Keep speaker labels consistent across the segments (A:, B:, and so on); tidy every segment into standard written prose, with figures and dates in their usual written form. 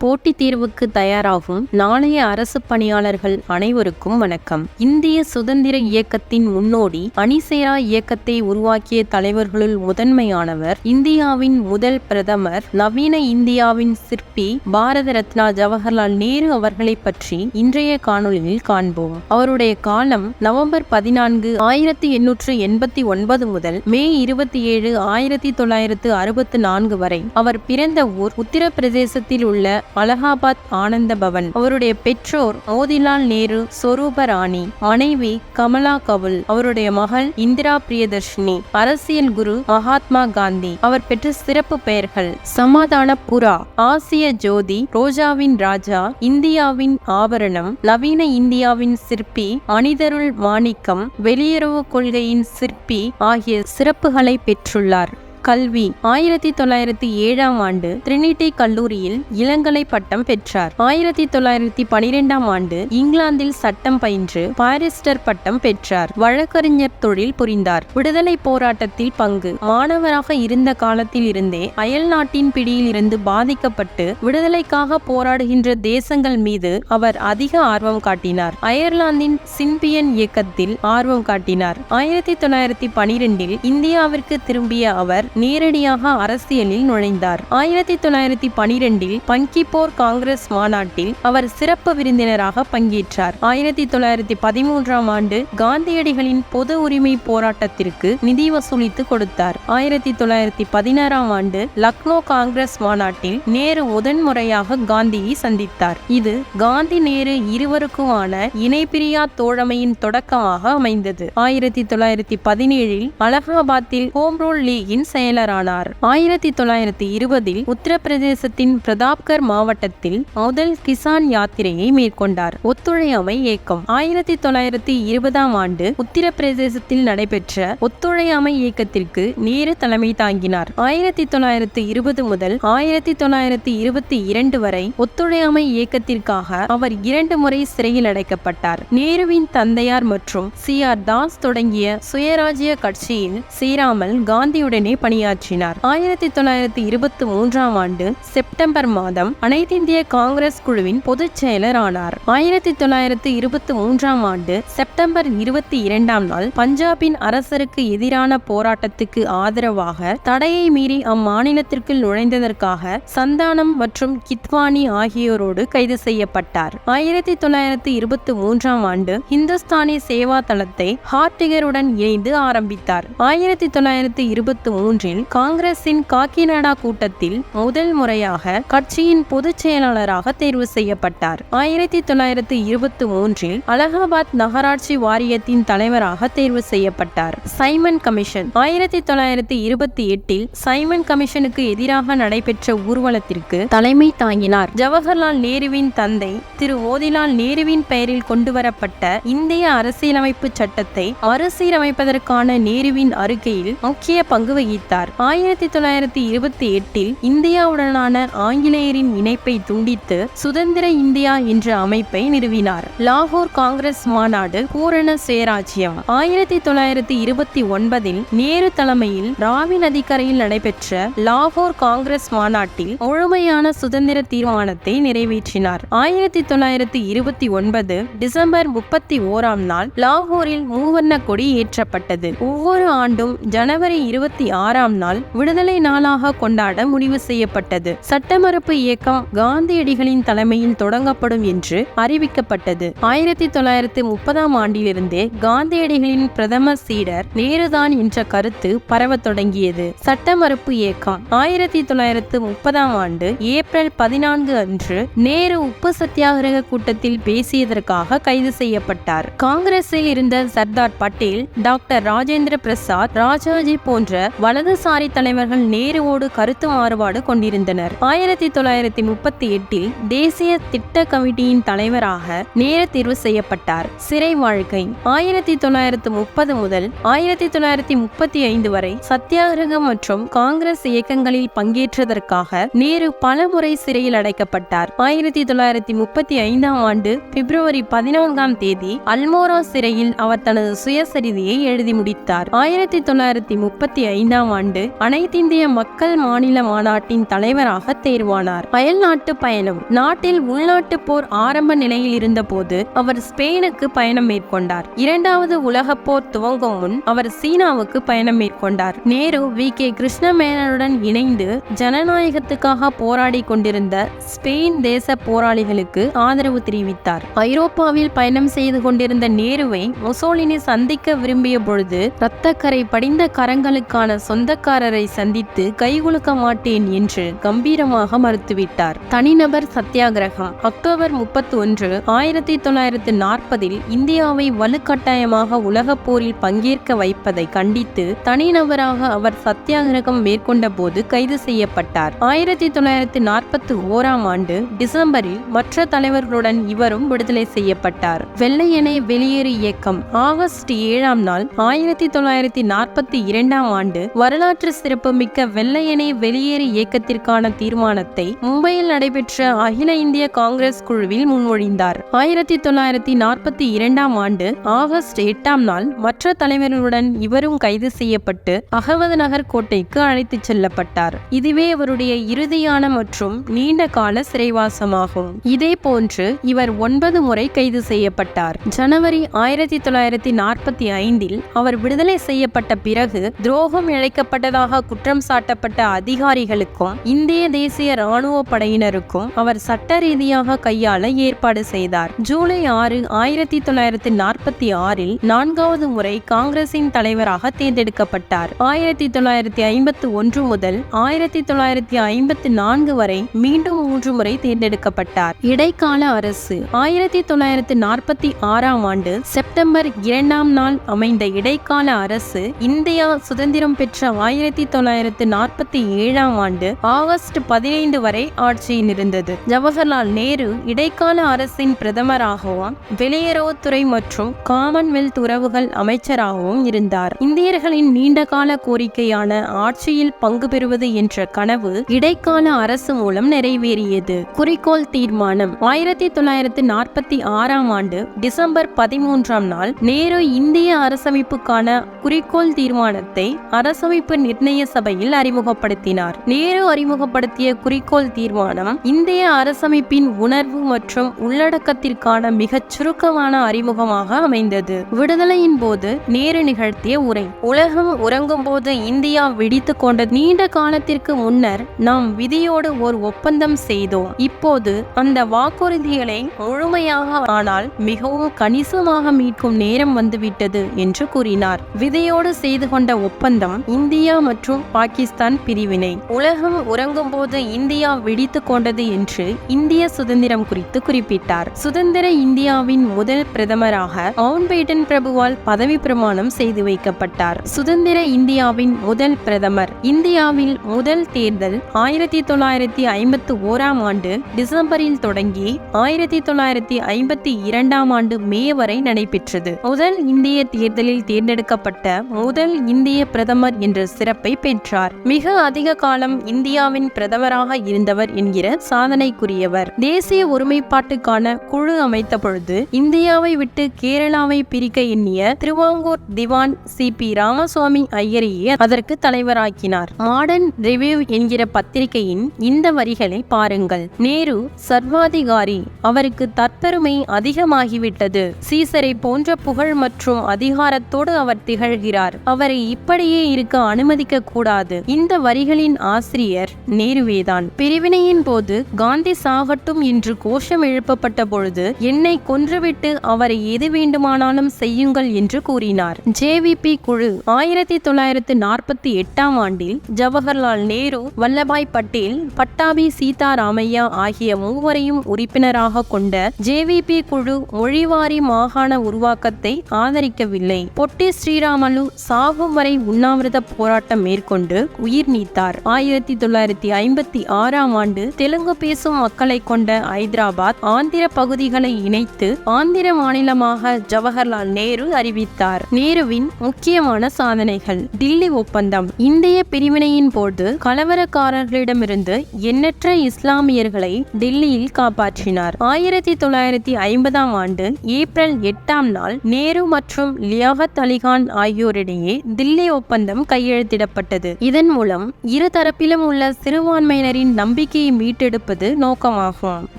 A: போட்டித் தேர்வுக்கு தயாராகும் நாளைய அரசு பணியாளர்கள் அனைவருக்கும் வணக்கம். இந்திய சுதந்திர இயக்கத்தின் முன்னோடி அணிசேரா இயக்கத்தை உருவாக்கிய தலைவர்களுள் முதன்மையானவர் இந்தியாவின் முதல் பிரதமர், நவீன இந்தியாவின் சிற்பி பாரத ரத்னா ஜவஹர்லால் நேரு அவர்களை பற்றி இன்றைய காணொளியில் காண்போம். அவருடைய காலம் நவம்பர் 14, 1889 முதல் மே 27, 1964 வரை. அவர் பிறந்த ஊர் உத்தரப்பிரதேசத்தில் உள்ள அலகாபாத் ஆனந்த பவன். அவருடைய பெற்றோர் மோதிலால் நேரு, சொரூப ராணி, மனைவி கமலா கவுல், அவருடைய மகள் இந்திரா பிரியதர்ஷினி, அரசியல் குரு மகாத்மா காந்தி. அவர் பெற்ற சிறப்பு பெயர்கள்: சமாதான புறா, ஆசிய ஜோதி, ரோஜாவின் ராஜா, இந்தியாவின் ஆபரணம், நவீன இந்தியாவின் சிற்பி, மனிதருள் மாணிக்கம், வெளியுறவு கொள்கையின் சிற்பி ஆகிய சிறப்புகளை பெற்றுள்ளார். கல்வி: 1907ஆம் ஆண்டு டிரினிட்டி கல்லூரியில் இளங்கலை பட்டம் பெற்றார். 1912ஆம் ஆண்டு இங்கிலாந்தில் சட்டம் பயின்று பாரிஸ்டர் பட்டம் பெற்றார். வழக்கறிஞர் தொழில் புரிந்தார். விடுதலை போராட்டத்தில் பங்கு. மாணவராக இருந்த காலத்தில் இருந்தே அயல் நாட்டின் பிடியில் இருந்து பாதிக்கப்பட்டு விடுதலைக்காக போராடுகின்ற தேசங்கள் மீது அவர் அதிக ஆர்வம் காட்டினார். அயர்லாந்தின் சிம்பியன் இயக்கத்தில் ஆர்வம் காட்டினார். 1912இல் இந்தியாவிற்கு திரும்பிய அவர் நேரடியாக அரசியலில் நுழைந்தார். 1912இல் பங்கிப்போர் காங்கிரஸ் மாநாட்டில் அவர் சிறப்பு விருந்தினராக பங்கேற்றார். 1913ஆம் ஆண்டு காந்தியடிகளின் பொது உரிமை போராட்டத்திற்கு நிதி வசூலித்து கொடுத்தார். 1916ஆம் ஆண்டு லக்னோ காங்கிரஸ் மாநாட்டில் நேரு முதன்முறையாக காந்தியை சந்தித்தார். இது காந்தி நேரு இருவருக்குமான இணைபிரியா தோழமையின் தொடக்கமாக அமைந்தது. 1917இல் அலகாபாத்தில் ஹோம் ரூல் லீகின் செயலரானார். 1920இல் உத்தரப்பிரதேசத்தின் பிரதாப்கர் மாவட்டத்தில் முதல் கிசான் யாத்திரையை மேற்கொண்டார். ஒத்துழையாமை இயக்கம். 1920ஆம் ஆண்டு உத்தரப்பிரதேசத்தில் நடைபெற்ற ஒத்துழையாமை இயக்கத்திற்கு நேரு தலைமை தாங்கினார். 1920 முதல் 1922 வரை ஒத்துழையாமை இயக்கத்திற்காக அவர் 2 முறை சிறையில் அடைக்கப்பட்டார். நேருவின் தந்தையார் மற்றும் CR தாஸ் தொடங்கிய சுயராஜ்ய கட்சியில் சேராமல் காந்தியுடனே பணியாற்றினார். 1923ஆம் ஆண்டு செப்டம்பர் மாதம் அனைத்திந்திய காங்கிரஸ் குழுவின் பொதுச் செயலர் ஆனார். 1923ஆம் ஆண்டு செப்டம்பர் 22ஆம் நாள் பஞ்சாபின் அரசருக்கு எதிரான போராட்டத்துக்கு ஆதரவாக தடையை மீறி அம்மாநிலத்திற்குள் நுழைந்ததற்காக சந்தானம் மற்றும் கித்வானி ஆகியோரோடு கைது செய்யப்பட்டார். 1923ஆம் ஆண்டு இந்துஸ்தானி சேவா தளத்தை ஹார்டிகருடன் இணைந்து ஆரம்பித்தார். 1923இல் காங்கிரசின் காக்கிநாடா கூட்டத்தில் முதல் முறையாக கட்சியின் பொதுச் செயலாளராக தேர்வு செய்யப்பட்டார். 1923இல் அலகாபாத் நகராட்சி வாரியத்தின் தலைவராக தேர்வு செய்யப்பட்டார். Simon commission. 1928இல் சைமன் கமிஷனுக்கு எதிராக நடைபெற்ற ஊர்வலத்திற்கு தலைமை தாங்கினார். ஜவஹர்லால் நேருவின் தந்தை திரு மோதிலால் நேருவின் பெயரில் கொண்டுவரப்பட்ட இந்திய அரசியலமைப்பு சட்டத்தை மறுசீரமைப்பதற்கான நேருவின் அறிக்கையில் முக்கிய பங்கு வகித்தார். 1928இல் இந்தியாவுடனான ஆங்கிலேயரின் இணைப்பை துண்டித்து சுதந்திர இந்தியா என்ற அமைப்பை நிறுவினார். லாகூர் காங்கிரஸ் மாநாடு, பூரண சுயராஜ்யம். 1929இல் நேரு தலைமையில் ராவி நதிக்கரையில் நடைபெற்ற லாகூர் காங்கிரஸ் மாநாட்டில் முழுமையான சுதந்திர தீர்மானத்தை நிறைவேற்றினார். 1929 டிசம்பர் 31ஆம் நாள் லாகூரில் மூவர்ண கொடி ஏற்றப்பட்டது. ஒவ்வொரு ஆண்டும் ஜனவரி 26ஆம் நாள் விடுதலை நாளாக கொண்டாட முடிவு செய்யப்பட்டது. சட்டமறுப்பு இயக்கம் காந்தியடிகளின் தலைமையில் தொடங்கப்படும் என்று அறிவிக்கப்பட்டது. 1930ஆம் ஆண்டிலிருந்தே காந்தியடிகளின் பிரதம சீடர் நேருதான் என்ற கருத்து பரவத் தொடங்கியது. சட்டமறுப்பு இயக்கம். 1930ஆம் ஆண்டு ஏப்ரல் 14 அன்று நேரு உப்பு சத்தியாகிரக கூட்டத்தில் பேசியதற்காக கைது செய்யப்பட்டார். காங்கிரஸில் இருந்த சர்தார் பட்டேல், டாக்டர் ராஜேந்திர பிரசாத், ராஜாஜி போன்ற வலதுசாரி தலைவர்கள் நேருவோடு கருத்து மாறுபாடு கொண்டிருந்தனர். 1938இல் தேசிய திட்ட கமிட்டியின் தலைவராக நேரு தேர்வு செய்யப்பட்டார். சிறை வாழ்க்கை. 1930 முதல் 1935 வரை சத்தியாகிரகம் மற்றும் காங்கிரஸ் இயக்கங்களில் பங்கேற்றதற்காக நேரு பல முறை சிறையில் அடைக்கப்பட்டார். 1935ஆம் ஆண்டு பிப்ரவரி 14ஆம் தேதி அல்மோரா சிறையில் அவர் தனது சுயசரிதையை எழுதி முடித்தார். 1935ஆம் ஆண்டு அனைத்திந்திய மக்கள் மாநில மாநாட்டின் தலைவராக தேர்வானார். அயல்நாட்டு பயணம். நாட்டில் உள்நாட்டு போர் ஆரம்ப நிலையில் இருந்தபோது அவர் ஸ்பெயினுக்கு பயணம் மேற்கொண்டார். இரண்டாவது உலக போர் துவங்கும் முன் அவர் சீனாவுக்கு பயணம் மேற்கொண்டார். நேரு வி.கே. கிருஷ்ணமேனனுடன் இணைந்து ஜனநாயகத்துக்காக போராடி கொண்டிருந்த ஸ்பெயின் தேச போராளிகளுக்கு ஆதரவு தெரிவித்தார். ஐரோப்பாவில் பயணம் செய்து கொண்டிருந்த நேருவை முசோலினி சந்திக்க விரும்பிய பொழுது இரத்தக்கரை படிந்த கரங்களுக்கான சொந்தக்காரரை சந்தித்து கைகுலுக்க மாட்டேன் என்று கம்பீரமாக மறுத்துவிட்டார். தனிநபர் சத்தியாகிரகம். அக்டோபர் 31, 1940 இந்தியாவை வலுக்கட்டாயமாக உலகப் போரில் பங்கேற்க வைப்பதை கண்டித்து தனிநபராக அவர் சத்தியாகிரகம் மேற்கொண்ட போது கைது செய்யப்பட்டார். 1941 ஆண்டு டிசம்பரில் மற்ற தலைவர்களுடன் இவரும் விடுதலை செய்யப்பட்டார். வெள்ளையனே வெளியேறு இயக்கம். ஆகஸ்ட் 7 நாள் 1942 ஆண்டு வரலாற்று சிறப்புமிக்க வெள்ளையனே வெளியேறு இயக்கத்திற்கான தீர்மானத்தை மும்பையில் நடைபெற்ற அகில இந்திய காங்கிரஸ் குழுவில் முன்மொழிந்தார். 1942 ஆண்டு ஆகஸ்ட் 8 நாள் மற்ற தலைவர்களுடன் இவரும் கைது செய்யப்பட்டு அகமது நகர் கோட்டைக்கு அழைத்துச் செல்லப்பட்டார். இதுவே அவருடைய இறுதியான மற்றும் நீண்ட கால சிறைவாசமாகும். இதே போன்று இவர் 9 முறை கைது செய்யப்பட்டார். ஜனவரி 1945 அவர் விடுதலை செய்யப்பட்ட பிறகு துரோகம் இழைக்கப்பட்டதாக குற்றம் சாட்டப்பட்ட அதிகாரிகளுக்கும் இந்திய தேசிய ராணுவ படையினருக்கும் அவர் சட்ட ரீதியாக கையாள ஏற்பாடு செய்தார். ஜூலை 6, 1946 4வது முறை காங்கிரசின் தலைவராக தேர்ந்தெடுக்கப்பட்டார். 1951 முதல் 1954 வரை மீண்டும் 3 முறை தேர்ந்தெடுக்கப்பட்டார். இடைக்கால அரசு. 1946 ஆண்டு செப்டம்பர் 2 நாள் அமைந்த இடைக்கால அரசு இந்தியா சுதந்திரம் பெற்ற 1947 ஆண்டு ஆகஸ்ட் 15 வரை ஆட்சியில் இருந்தது. ஜவஹர்லால் நேரு இடைக்கால அரசின் பிரதமராகவும் வெளியுறவுத்துறை மற்றும் காமன்வெல்த் உறவுகள் அமைச்சராகவும் இருந்தார். இந்தியர்களின் நீண்டகால கோரிக்கையான ஆட்சியில் பங்கு பெறுவது என்ற கனவு இடைக்கால அரசு மூலம் நிறைவேறியது. குறிக்கோள் தீர்மானம். 1946 ஆண்டு டிசம்பர் 13 நாள் நேரு இந்திய அரசமைப்புக்கான குறிக்கோள் தீர்மானத்தை அரசமைப்பு நிர்ணய சபையில் அறிமுகப்படுத்தினார். நேரு அறிமுகப்படுத்திய குறிக்கோள் தீர்மானம் இந்திய அரசமைப்பின் உணர்வு மற்றும் உள்ளடக்கத்திற்கான மிகச் சுருக்கமான அறிமுகமாக அமைந்தது. விடுதலையின் போது நேரு நிகழ்த்திய உரை. உலகம் உறங்கும் போது இந்தியா விழித்துக் கொண்ட நீண்ட காலத்திற்கு முன்னர் நாம் விதியோடு ஒரு ஒப்பந்தம் செய்தோம். இப்போது அந்த வாக்குறுதிகளை முழுமையாக ஆனால் மிகவும் கணிசமாக மீட்கும் நேரம் வந்துவிட்டது என்று கூறினார். விதியோடு செய்து கொண்ட ஒப்பந்தம் இந்தியா மற்றும் பாகிஸ்தான் பிரிவினை. உலகம் உறங்கும் போது இந்தியா விழித்துக் கொண்டது என்று இந்திய சுதந்திரம் குறித்து குறிப்பிட்டார். சுதந்திர இந்தியாவின் முதல் பிரதமராக மவுண்ட் பேட்டன் பிரபுவால் பதவி பிரமாணம் செய்து வைக்கப்பட்டார். சுதந்திர இந்தியாவின் முதல் பிரதமர். இந்தியாவில் முதல் தேர்தல் 1951 ஆண்டு டிசம்பரில் தொடங்கி 1952 ஆண்டு மே வரை நடைபெற்றது. முதல் இந்திய தேர்தலில் தேர்ந்தெடுக்கப்பட்ட முதல் இந்திய பிரதமர் என்ற சிறப்பை பெற்றார். மிக அதிக காலம் இந்தியாவின் பிரதமராக இருந்தவர் என்கிற சாதனைக்குரியவர். தேசிய ஒருமைப்பாட்டுக்கான குழு அமைத்த பொழுது இந்தியாவை விட்டு கேரளாவை பிரிக்க எண்ணிய திருவாங்கூர் திவான் சி.பி. ராமசுவாமி ஐயரையே அதற்கு தலைவராக்கினார். மாடர்ன் ரிவ்யூ என்கிற பத்திரிகையின் இந்த வரிகளை பாருங்கள். நேரு சர்வாதிகாரி, அவருக்கு தற்பெருமை அதிகமாகிவிட்டது. சீசரை போன்ற புகழ் மற்றும் அதிகாரத்தோடு அவர் திகழ்கிறார். அவரை இப்படியே இருக்க அனுமதிக்க கூடாது. இந்த வரிகளின் ஆசிரியர் நேருவேதான். பிரிவினையின் போது காந்தி சாகட்டும் என்று கோஷம் எழுப்பப்பட்ட பொழுது என்னை கொன்றுவிட்டு அவரை எது வேண்டுமானாலும் செய்யுங்கள் என்று கூறினார். ஜேவிபி குழு. 1948 ஆண்டில் ஜவஹர்லால் நேரு, வல்லபாய் பட்டேல், பட்டாபி சீதாராமையா ஆகிய மூவரையும் உறுப்பினராக கொண்ட ஜேவிபி குழு மொழிவாரி மாகாண உருவாக்கத்தை ஆதரிக்கவில்லை. பொட்டி ஸ்ரீராமலு சாகும் வரை உண்ணாவிரத போராட்டம் மேற்கொண்டு உயிர் நீத்தார். 1956 ஆண்டு தெலுங்கு பேசும் மக்களை கொண்ட ஐதராபாத், ஆந்திர பகுதிகளை இணைத்து ஆந்திர மாநிலமாக ஜவஹர்லால் நேரு அறிவித்தார். நேருவின் முக்கியமான சாதனைகள். டில்லி ஒப்பந்தம். இந்திய பிரிவினையின் போது கலவரக்காரர்களிடமிருந்து எண்ணற்ற இஸ்லாமியர்களை டில்லியில் காப்பாற்றினார். 1950 ஆண்டு ஏப்ரல் 8 நாள் நேரு மற்றும் லியாகத் அலிகான் ஆகியோரிடையே தில்லி ஒப்பந்தம் கையெழுத்தானது. கையெழுத்திடப்பட்டது. இதன் மூலம் இரு தரப்பிலும் உள்ள சிறுபான்மையினரின் நம்பிக்கையை மீட்டெடுப்பது நோக்கமாகும்.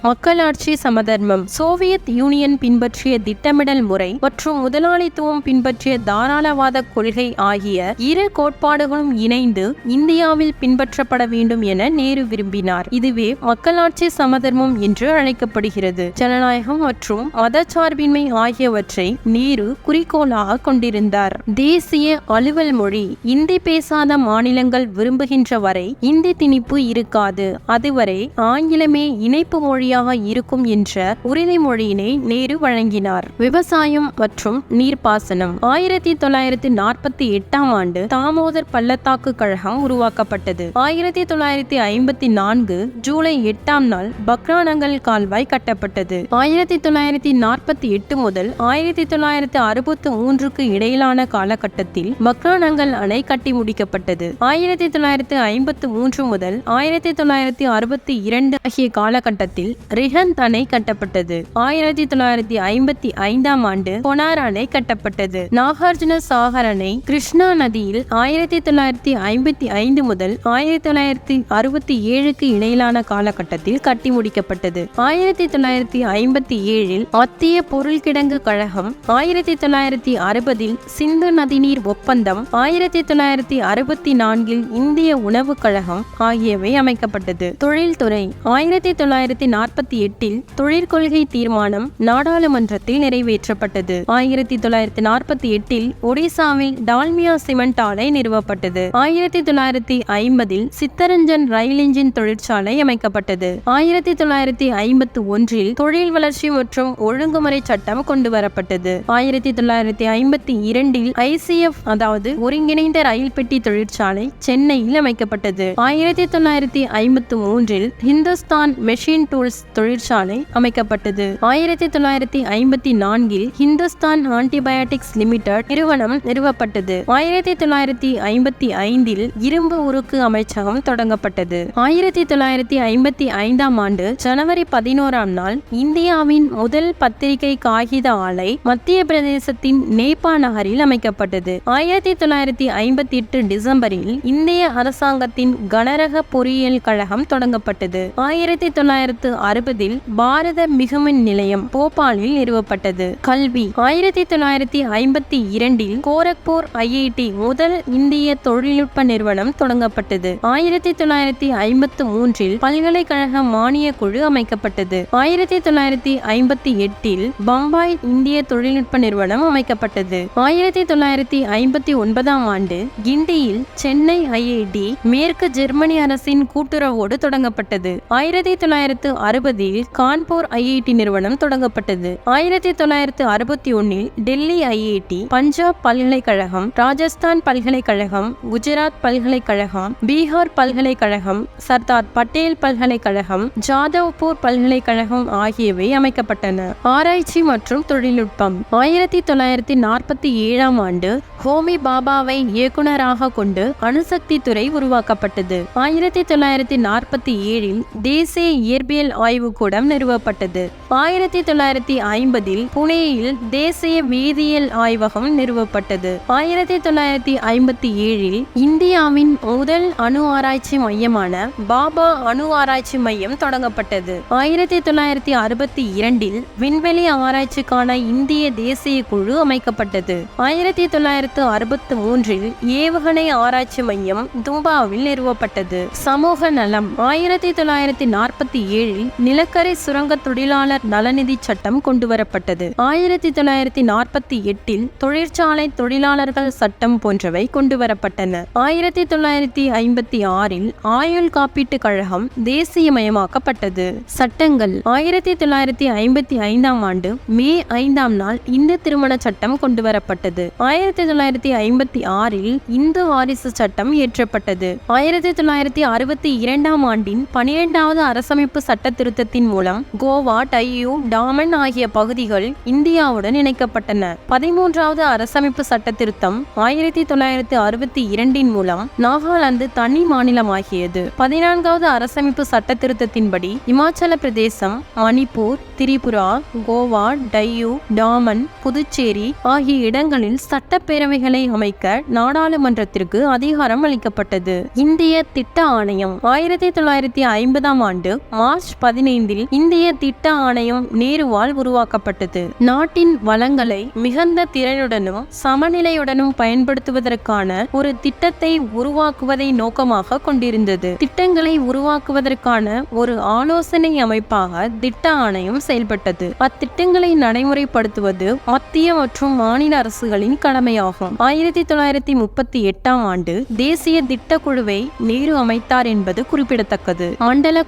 A: மக்களாட்சி சமதர்மம். சோவியத் யூனியன் பின்பற்றிய திட்டமிடல் முறை மற்றும் முதலாளித்துவம் பின்பற்றிய தாராளவாத கொள்கை ஆகிய இரு கோட்பாடுகளும் இணைந்து இந்தியாவில் பின்பற்றப்பட வேண்டும் என நேரு விரும்பினார். இதுவே மக்களாட்சி சமதர்மம் என்று அழைக்கப்படுகிறது. ஜனநாயகம் மற்றும் மதச்சார்பின்மை ஆகியவற்றை நேரு குறிக்கோளாக கொண்டிருந்தார். தேசிய அலுவல் மொழி. இந்தி பேசாத மாநிலங்கள் விரும்புகின்ற வரை இந்தி திணிப்பு இருக்காது, அதுவரை ஆங்கிலமே இணைப்பு மொழியாக இருக்கும் என்ற உறுதிமொழியினை நேரு வழங்கினார். விவசாயம் மற்றும் நீர்ப்பாசனம். 1948ஆம் ஆண்டு தாமோதர் பள்ளத்தாக்கு கழகம் உருவாக்கப்பட்டது. 1954 ஜூலை 8ஆம் நாள் பக்ரானங்கல் கால்வாய் கட்டப்பட்டது. 1948 முதல் 1963க்கு இடையிலான காலகட்டத்தில் பக்ரானங்கல் அணை கட்டி முடிக்கப்பட்டது. 1953 முதல் 1962 ஆகிய காலகட்டத்தில் ரிஹந்த் அணை கட்டப்பட்டது. 1955ஆம் ஆண்டு கொனார் அணை கட்டப்பட்டது. நாகார்ஜுன சாகர் அணை கிருஷ்ணா நதியில் 1955 முதல் 1967க்கு இடையிலான காலகட்டத்தில் கட்டி முடிக்கப்பட்டது. 1957இல் மத்திய பொருள் கிடங்கு கழகம், 1960இல் சிந்து நதிநீர் ஒப்பந்தம், 1964இல் இந்திய உணவு கழகம் ஆகியவை அமைக்கப்பட்டது. தொழில்துறை. 1948இல் தொழிற்கொள்கை தீர்மானம் நாடாளுமன்றத்தில் நிறைவேற்றப்பட்டது. 1948இல் ஒடிசாவில் டால்மியா சிமெண்ட் ஆலை நிறுவப்பட்டது. 1950இல் சித்தரஞ்சன் ரயில் இன்ஜின் தொழிற்சாலை அமைக்கப்பட்டது. 1951இல் தொழில் வளர்ச்சி மற்றும் ஒழுங்குமுறை சட்டம் கொண்டுவரப்பட்டது. 1952இல் ICF அதாவது ஒருங்கிணைந்த ரயில் பெட்டி தொழிற்சாலை சென்னையில் அமைக்கப்பட்டது. 1953இல் ஹிந்துஸ்தான் மெஷின் டூல்ஸ் தொழிற்சாலை அமைக்கப்பட்டது. 1954இல் ஹிந்துஸ்தான் ஆன்டிபயோட்டிக்ஸ் லிமிடெட் நிறுவனம் நிறுவப்பட்டது. 1955இல் இரும்பு உருக்கு அமைச்சகம் தொடங்கப்பட்டது. 1955ஆம் ஆண்டு ஜனவரி 11ஆம் நாள் இந்தியாவின் முதல் பத்திரிகை காகித ஆலை மத்திய பிரதேசத்தின் நேபா நகரில் அமைக்கப்பட்டது. 1958 டிசம்பரில் இந்திய அரசாங்கத்தின் கனரக பொறியியல் கழகம் தொடங்கப்பட்டது. 1960இல் பாரத மிகுமின் நிலையம் போபாலில் நிறுவப்பட்டது. கல்வி. 1952இல் கோரக்பூர் IIT முதல் இந்திய தொழில்நுட்ப நிறுவனம் தொடங்கப்பட்டது. 1953இல் பல்கலைக்கழக மானிய குழு அமைக்கப்பட்டது. 1958இல் பம்பாய் இந்திய தொழில்நுட்ப நிறுவனம் அமைக்கப்பட்டது. 1959ஆம் ஆண்டு கிண்டியில் சென்னை IIT மேற்கு ஜெர்மனி அரசின் கூட்டுறவோடு தொடங்கப்பட்டது. 1960இல் கான்பூர் IIT நிறுவனம் தொடங்கப்பட்டது. 1961இல் டெல்லி IIT, பஞ்சாப் பல்கலைக்கழகம், ராஜஸ்தான் பல்கலைக்கழகம், குஜராத் பல்கலைக்கழகம், பீகார் பல்கலைக்கழகம், சர்தார் பட்டேல் பல்கலைக்கழகம், ஜாதவ்பூர் பல்கலைக்கழகம் ஆகியவை அமைக்கப்பட்டன. ஆராய்ச்சி மற்றும் தொழில்நுட்பம். 1947ஆம் ஆண்டு ஹோமி பாபாவை இயக்குநராக கொண்டு அணுசக்தி துறை உருவாக்கப்பட்டது. 1947இல் தேசிய இயற்பியல் ஆய்வுக்கூடம் நிறுவப்பட்டது. 1950இல் புனேயில் தேசிய வேதியியல் ஆய்வகம் நிறுவப்பட்டது. 1957இல் இந்தியாவின் முதல் அணு ஆராய்ச்சி மையமான பாபா அணு ஆராய்ச்சி மையம் தொடங்கப்பட்டது. 1962இல் விண்வெளி ஆராய்ச்சிக்கான இந்திய தேசிய குழு அமைக்கப்பட்டது. 1963இல் ஏவுகணை ஆராய்ச்சி மையம் துபாவில் நிறுவப்பட்டது. சமூக நலம். 1947இல் நிலக்கரி சுரங்க தொழிலாளர் நலநிதி சட்டம் கொண்டுவரப்பட்டது. 1948இல் தொழிற்சாலை தொழிலாளர்கள் சட்டம் போன்றவை கொண்டுவரப்பட்டன. 1956இல் ஆயுள் காப்பீட்டு கழகம் தேசியமயமாக்கப்பட்டது. சட்டங்கள். 1955ஆம் ஆண்டு மே 5ஆம் நாள் இந்து திருமண சட்டம் கொண்டுவரப்பட்டது. 1956இல் இந்து வாரிசு சட்டம் இயற்றப்பட்டது. 1962ஆம் ஆண்டின் 12வது அரசமைப்பு சட்ட திருத்தத்தின் மூலம் கோவா, டையூ, டாமன் ஆகிய பகுதிகள் இந்தியாவுடன் இணைக்கப்பட்டன. 13வது அரசமைப்பு சட்ட திருத்தம் 1962இன் மூலம் நாகாலாந்து தனி மாநிலமாகியது. 14வது அரசமைப்பு சட்ட திருத்தத்தின்படி இமாச்சல பிரதேசம், மணிப்பூர், திரிபுரா, கோவா, டையூ, டாமன், புதுச்சேரி ஆகிய இடங்களில் சட்டப்பேரவைகளை அமைக்க நாடாளுமன்ற நாடாளுமன்றத்திற்கு அதிகாரம் அளிக்கப்பட்டது. இந்திய திட்ட ஆணையம் 1950ஆம் ஆண்டு மார்ச் 15 இந்திய திட்ட ஆணையம் நேருவால் உருவாக்கப்பட்டது. நாட்டின் வளங்களை மிகுந்த திறனுடனும் சமநிலையுடனும் பயன்படுத்துவதற்கான ஒரு திட்டத்தை உருவாக்குவதை நோக்கமாக கொண்டிருந்தது. திட்டங்களை உருவாக்குவதற்கான ஒரு ஆலோசனை அமைப்பாக திட்ட ஆணையம் செயல்பட்டது. அத்திட்டங்களை நடைமுறைப்படுத்துவது மத்திய மற்றும் மாநில அரசுகளின் கடமையாகும். 1938ஆம் ஆண்டு தேசிய திட்டக்குழுவை நேரு அமைத்தார் என்பது குறிப்பிடத்தக்கது. மண்டல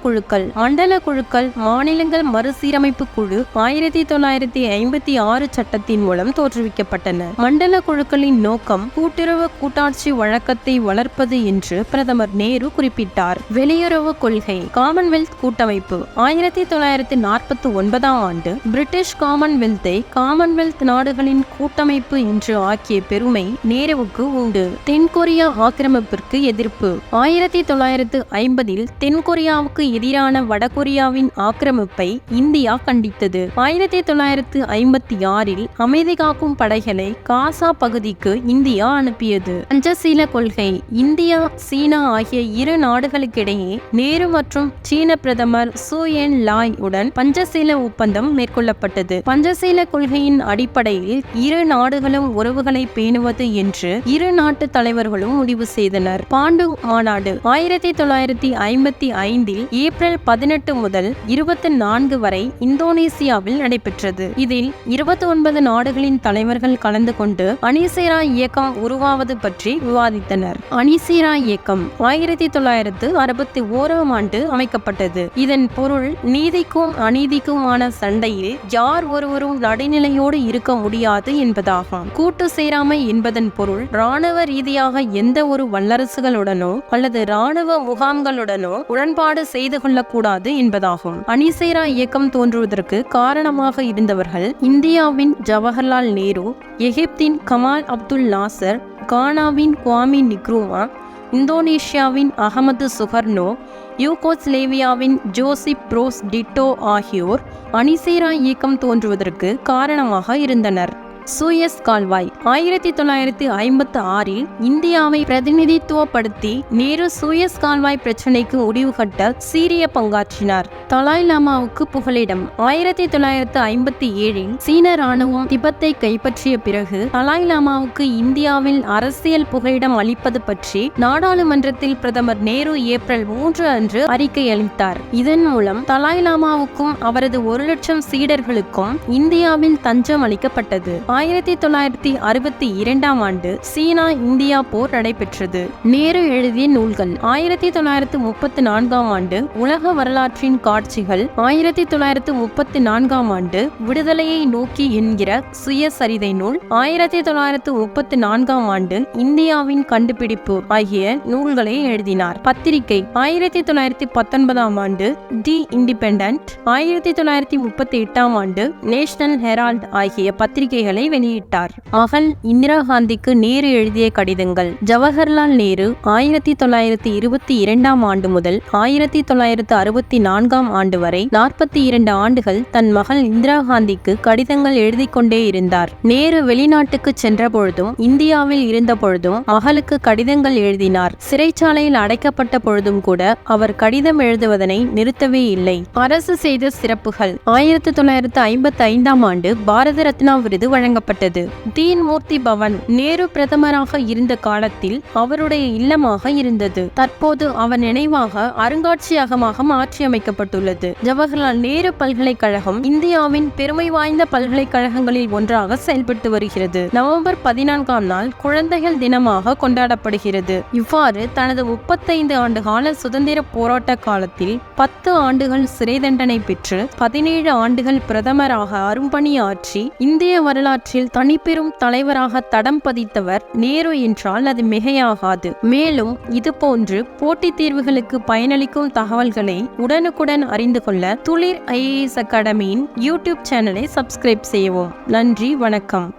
A: குழுக்கள் மாநிலங்கள் மறுசீரமைப்பு குழு 1956 சட்டத்தின் மூலம் தோற்றுவிக்கப்பட்டன. மண்டல குழுக்களின் நோக்கம் கூட்டுறவு கூட்டாட்சி வழக்கத்தை வளர்ப்பது என்று பிரதமர் நேரு குறிப்பிட்டார். வெளியுறவு கொள்கை காமன்வெல்த் கூட்டமைப்பு 1949ஆம் ஆண்டு பிரிட்டிஷ் காமன்வெல்த்தை காமன்வெல்த் நாடுகளின் கூட்டமைப்பு என்று ஆக்கிய பெருமை நேருவுக்கு உண்டு. தென்கொரியா ஆக்கிரமிப்பிற்கு எதிர்ப்பு 1950இல் தென்கொரியாவுக்கு எதிரான வடகொரியாவின் ஆக்கிரமிப்பை இந்தியா கண்டித்தது. 1956இல் அமைதி காக்கும் படைகளை காசா பகுதிக்கு இந்தியா அனுப்பியது. பஞ்சசீல கொள்கை இந்தியா சீனா ஆகிய இரு நாடுகளுக்கிடையே நேரு மற்றும் சீன பிரதமர் சு என் லாய் உடன் பஞ்சசீல ஒப்பந்தம் மேற்கொள்ளப்பட்டது. பஞ்சசீல கொள்கையின் அடிப்படையில் இரு நாடுகளும் உறவுகளை பேணுவது என்று இரு நாட்டு தலைவர்களும் முடிவு செய்தனர். பாண்டு மாநாடு 1955இல் ஏப்ரல் 18 முதல் 24 வரை இந்தோனேசியாவில் நடைபெற்றது. இதில் 29 நாடுகளின் தலைவர்கள் கலந்து கொண்டு அணிசேரா இயக்கம் உருவாவது பற்றி விவாதித்தனர். அணிசேரா இயக்கம் 1961ஆம் ஆண்டு அமைக்கப்பட்டது. இதன் பொருள் நீதிக்கும் அநீதிக்குமான சண்டையில் யார் ஒருவரும் நடுநிலையோடு இருக்க முடியாது என்பதாகும். கூட்டு சேராமை என்பதன் பொருள் இராணுவ ரீதியாக எந்த ஒரு வல்லரசுகளுடனோ அல்லது இராணுவ முகாம்களுடனோ உடன்பாடு செய்து கொள்ளக்கூடாது என்பதாகும். அணிசேரா இயக்கம் தோன்றுவதற்கு காரணமாக இருந்தவர்கள் இந்தியாவின் ஜவஹர்லால் நேரு, எகிப்தின் கமால் அப்துல் நாசர், கானாவின் குவாமி நிக்ரூமா, இந்தோனேஷியாவின் அகமது சுகர்னோ, யூகோஸ்லேவியாவின் ஜோசிப் புரோஸ் டிட்டோ ஆகியோர் அணிசேரா இயக்கம் தோன்றுவதற்கு காரணமாக இருந்தனர். சூயஸ் கால்வாய் 1956இல் இந்தியாவை பிரதிநிதித்துவப்படுத்தி நேரு சூயஸ் கால்வாய் பிரச்சினைக்கு முடிவு கட்ட சீரிய பங்காற்றினார். தலாய் லாமாவுக்கு புகலிடம் 1957இல் சீன ராணுவம் திபெத்தை கைப்பற்றிய பிறகு தலாய் லாமாவுக்கு இந்தியாவில் அரசியல் புகலிடம் அளிப்பது பற்றி நாடாளுமன்றத்தில் பிரதமர் நேரு ஏப்ரல் 3 அன்று அறிக்கை அளித்தார். இதன் மூலம் தலாய் லாமாவுக்கும் அவரது 1,00,000 சீடர்களுக்கும் இந்தியாவில் தஞ்சம் அளிக்கப்பட்டது. 1962ஆம் ஆண்டு சீனா இந்தியா போர் நடைபெற்றது. நேரு எழுதிய நூல்கள் 1934ஆம் ஆண்டு உலக வரலாற்றின் காட்சிகள், 1934ஆம் ஆண்டு விடுதலையை நோக்கி என்கிற சுயசரிதை நூல், 1934ஆம் ஆண்டு இந்தியாவின் கண்டுபிடிப்பு ஆகிய நூல்களை எழுதினார். பத்திரிகை 1919ஆம் ஆண்டு தி இண்டிபெண்டன்ட், 1938ஆம் ஆண்டு நேஷனல் ஹெரால்ட் ஆகிய பத்திரிகைகளை வெளியிட்டார். மகள் இந்திரா காந்திக்கு நேரு எழுதிய கடிதங்கள். ஜவஹர்லால் நேரு 1922ஆம் ஆண்டு முதல் 1964ஆம் ஆண்டு வரை 42 ஆண்டுகள் தன் மகள் இந்திரா காந்திக்கு கடிதங்கள் எழுதி கொண்டே இருந்தார். நேரு வெளிநாட்டுக்கு சென்ற பொழுதும் இந்தியாவில் இருந்த பொழுதும் மகளுக்கு கடிதங்கள் எழுதினார். சிறைச்சாலையில் அடைக்கப்பட்ட பொழுதும் கூட அவர் கடிதம் எழுதுவதனை நிறுத்தவே இல்லை. அரசு செய்த சிறப்புகள் 1955ஆம் ஆண்டு பாரத ரத்னா விருது வழங்கப்பட்டது. தீன் மூர்த்தி பவன் நேரு பிரதமராக இருந்த காலத்தில் அவருடைய இல்லமாக இருந்தது. தற்போது அவர் நினைவாக அருங்காட்சியகமாக மாற்றியமைக்கப்பட்டுள்ளது. ஜவஹர்லால் நேரு பல்கலைக்கழகம் இந்தியாவின் பெருமை வாய்ந்த பல்கலைக்கழகங்களில் ஒன்றாக செயல்பட்டு வருகிறது. நவம்பர் 14ஆம் நாள் குழந்தைகள் தினமாக கொண்டாடப்படுகிறது. இவ்வாறு தனது 35 ஆண்டு கால சுதந்திர போராட்ட காலத்தில் 10 ஆண்டுகள் சிறை தண்டனை பெற்று 17 ஆண்டுகள் பிரதமராக அரும்பணியாற்றி இந்திய வரலாற்றில் தனிப்பெரும் தலைவராக தடம் பதித்தவர் நேரு என்றால் அது மிகையாகாது. மேலும் இதுபோன்று போட்டித் தேர்வுகளுக்கு பயனளிக்கும் தகவல்களை உடனுக்குடன் அறிந்து கொள்ள துளிர் IAS அகாடமியின் யூடியூப் சேனலை சப்ஸ்கிரைப் செய்யவும். நன்றி, வணக்கம்.